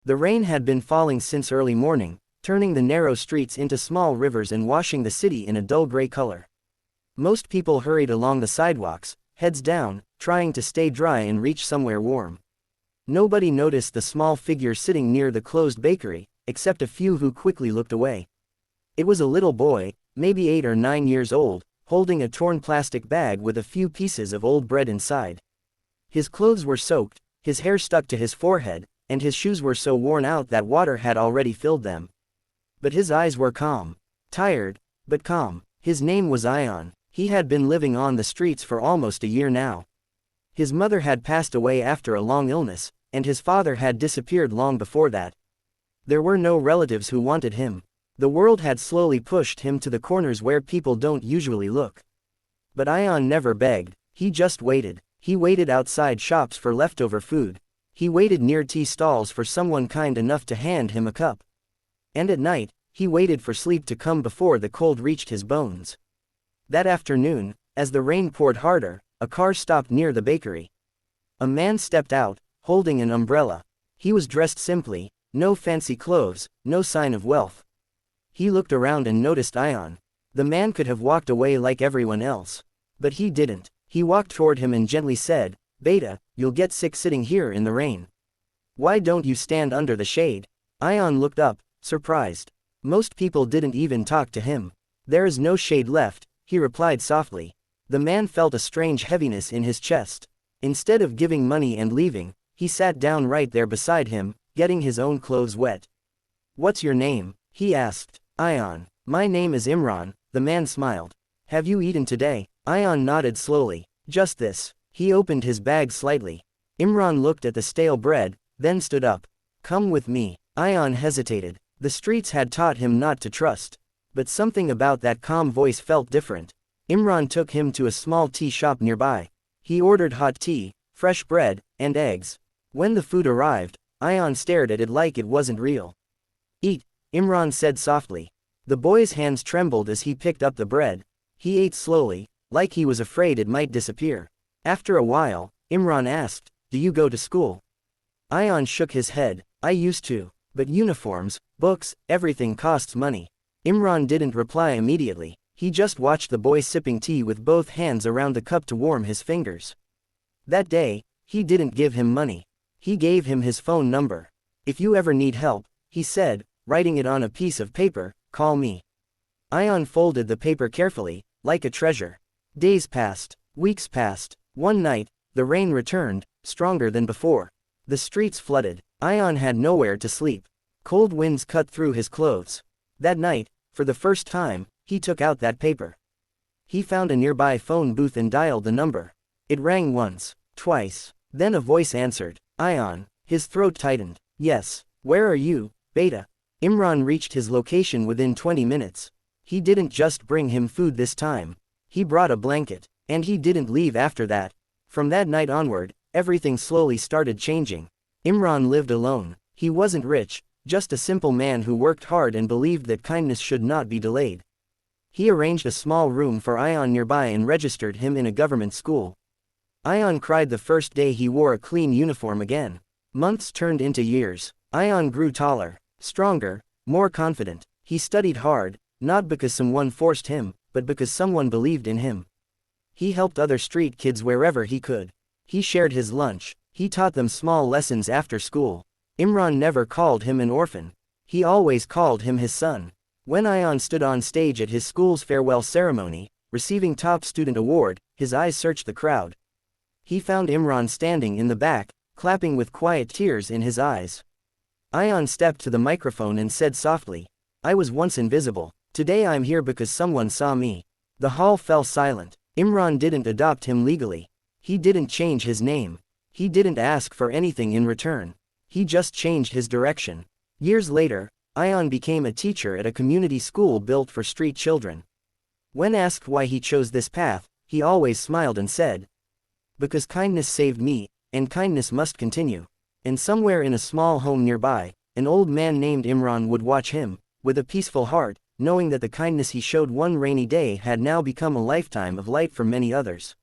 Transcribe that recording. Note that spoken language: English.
The rain had been falling since early morning, turning the narrow streets into small rivers and washing the city in a dull gray color. Most people hurried along the sidewalks, heads down, trying to stay dry and reach somewhere warm. Nobody noticed the small figure sitting near the closed bakery, except a few who quickly looked away. It was a little boy, maybe 8 or 9 years old, holding a torn plastic bag with a few pieces of old bread inside. His clothes were soaked, his hair stuck to his forehead, and his shoes were so worn out that water had already filled them. But his eyes were calm. Tired, but calm. His name was Ion. He had been living on the streets for almost a year now. His mother had passed away after a long illness, and his father had disappeared long before that. There were no relatives who wanted him. The world had slowly pushed him to the corners where people don't usually look. But Ion never begged, he just waited. He waited outside shops for leftover food. He waited near tea stalls for someone kind enough to hand him a cup. And at night, he waited for sleep to come before the cold reached his bones. That afternoon, as the rain poured harder, a car stopped near the bakery. A man stepped out, holding an umbrella. He was dressed simply, no fancy clothes, no sign of wealth. He looked around and noticed Ion. The man could have walked away like everyone else. But he didn't. He walked toward him and gently said, "Beta, you'll get sick sitting here in the rain. Why don't you stand under the shade?" Ion looked up, surprised. Most people didn't even talk to him. "There is no shade left," he replied softly. The man felt a strange heaviness in his chest. Instead of giving money and leaving, he sat down right there beside him, getting his own clothes wet. "What's your name?" he asked. "Ion. My name is Imran," the man smiled. "Have you eaten today?" Ion nodded slowly. "Just this." He opened his bag slightly. Imran looked at the stale bread, then stood up. "Come with me." Ion hesitated. The streets had taught him not to trust. But something about that calm voice felt different. Imran took him to a small tea shop nearby. He ordered hot tea, fresh bread, and eggs. When the food arrived, Ion stared at it like it wasn't real. "Eat," Imran said softly. The boy's hands trembled as he picked up the bread. He ate slowly, like he was afraid it might disappear. After a while, Imran asked, "Do you go to school?" Ion shook his head. "I used to. But uniforms, books, everything costs money." Imran didn't reply immediately. He just watched the boy sipping tea with both hands around the cup to warm his fingers. That day, he didn't give him money. He gave him his phone number. "If you ever need help," he said, writing it on a piece of paper, "call me." Ion folded the paper carefully, like a treasure. Days passed. Weeks passed. One night, the rain returned, stronger than before. The streets flooded. Ion had nowhere to sleep. Cold winds cut through his clothes. That night, for the first time, he took out that paper. He found a nearby phone booth and dialed the number. It rang once, twice. Then a voice answered. "Ion." His throat tightened. "Yes. Where are you, Beta?" Imran reached his location within 20 minutes. He didn't just bring him food this time. He brought a blanket. And he didn't leave after that. From that night onward, everything slowly started changing. Imran lived alone. He wasn't rich, just a simple man who worked hard and believed that kindness should not be delayed. He arranged a small room for Ion nearby and registered him in a government school. Ion cried the first day he wore a clean uniform again. Months turned into years. Ion grew taller, stronger, more confident. He studied hard, not because someone forced him, but because someone believed in him. He helped other street kids wherever he could. He shared his lunch. He taught them small lessons after school. Imran never called him an orphan. He always called him his son. When Ion stood on stage at his school's farewell ceremony, receiving top student award, his eyes searched the crowd. He found Imran standing in the back, clapping with quiet tears in his eyes. Ion stepped to the microphone and said softly, "I was once invisible. Today I'm here because someone saw me." The hall fell silent. Imran didn't adopt him legally. He didn't change his name. He didn't ask for anything in return. He just changed his direction. Years later, Ion became a teacher at a community school built for street children. When asked why he chose this path, he always smiled and said, "Because kindness saved me, and kindness must continue." And somewhere in a small home nearby, an old man named Imran would watch him, with a peaceful heart, knowing that the kindness he showed one rainy day had now become a lifetime of light for many others.